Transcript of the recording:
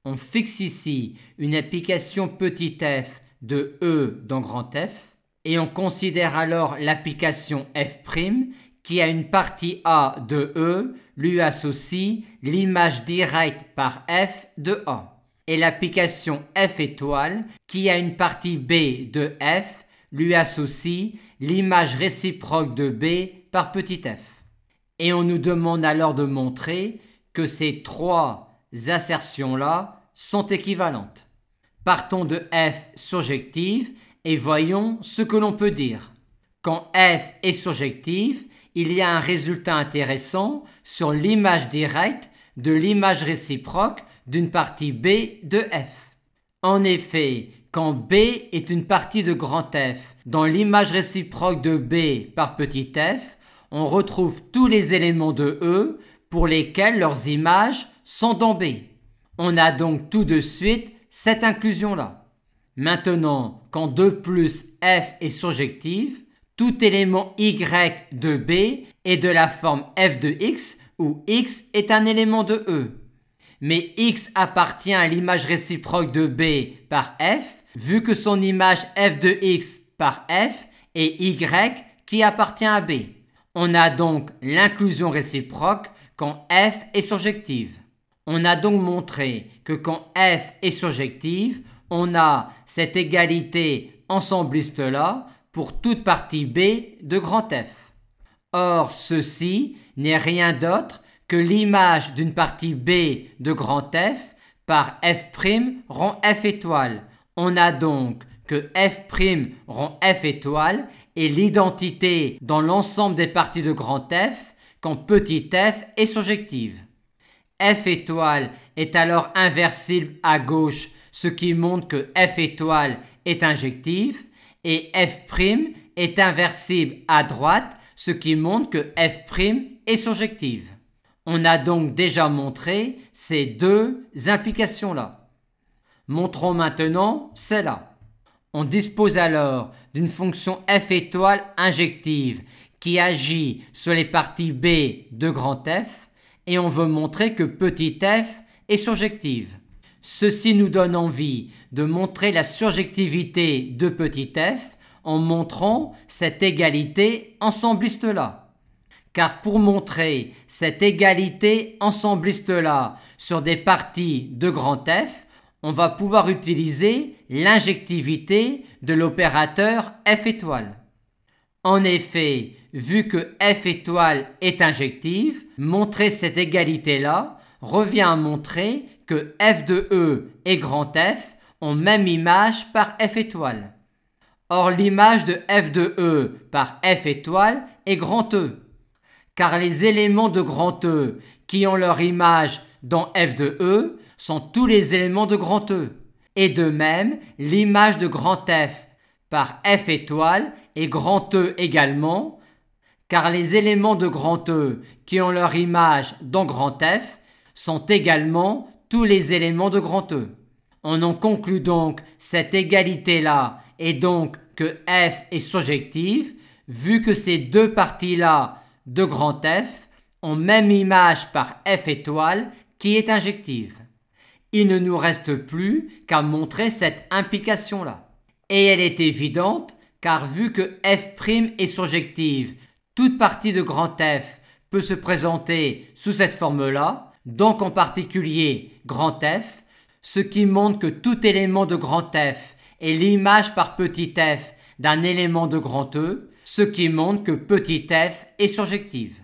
On fixe ici une application petit f de E dans grand F et on considère alors l'application f' qui a une partie A de E lui associe l'image directe par f de A et l'application f étoile qui a une partie B de f lui associe l'image réciproque de B par petit f. Et on nous demande alors de montrer que ces trois assertions-là sont équivalentes. Partons de f surjective et voyons ce que l'on peut dire. Quand f est surjective, il y a un résultat intéressant sur l'image directe de l'image réciproque d'une partie B de f. En effet, quand B est une partie de grand F dans l'image réciproque de B par petit f, on retrouve tous les éléments de E pour lesquels leurs images sont dans B. On a donc tout de suite cette inclusion-là. Maintenant, quand 2 plus f est surjective, tout élément y de B est de la forme f de x où x est un élément de E. Mais x appartient à l'image réciproque de B par f, vu que son image f de x par f est y qui appartient à B. On a donc l'inclusion réciproque quand f est surjective. On a donc montré que quand f est surjective, on a cette égalité ensembliste-là pour toute partie B de grand F. Or, ceci n'est rien d'autre que l'image d'une partie B de grand F par f' rond f étoile. On a donc que f' rond f étoile est l'identité dans l'ensemble des parties de grand F quand petit f est surjective. F étoile est alors inversible à gauche, ce qui montre que f étoile est injective, et f' est inversible à droite, ce qui montre que f' est surjective. On a donc déjà montré ces deux implications-là. Montrons maintenant celle-là. On dispose alors d'une fonction f étoile injective qui agit sur les parties B de grand F et on veut montrer que petit f est surjective. Ceci nous donne envie de montrer la surjectivité de petit f en montrant cette égalité ensembliste-là. Car pour montrer cette égalité ensembliste-là sur des parties de grand F, on va pouvoir utiliser l'injectivité de l'opérateur f étoile. En effet, vu que f étoile est injective, montrer cette égalité-là revient à montrer que f de E et grand F ont même image par f étoile. Or, l'image de f de E par f étoile est grand E, car les éléments de grand E qui ont leur image dans f de E sont tous les éléments de grand E. Et de même, l'image de grand F par f étoile est grand E également, car les éléments de grand E qui ont leur image dans grand F sont également tous les éléments de grand E. On en conclut donc cette égalité-là et donc que f est surjective, vu que ces deux parties-là de grand F ont même image par f étoile qui est injective. Il ne nous reste plus qu'à montrer cette implication-là. Et elle est évidente car vu que f' est surjective, toute partie de grand F peut se présenter sous cette forme-là, donc en particulier grand F, ce qui montre que tout élément de grand F est l'image par petit f d'un élément de grand E, ce qui montre que petit f est surjective.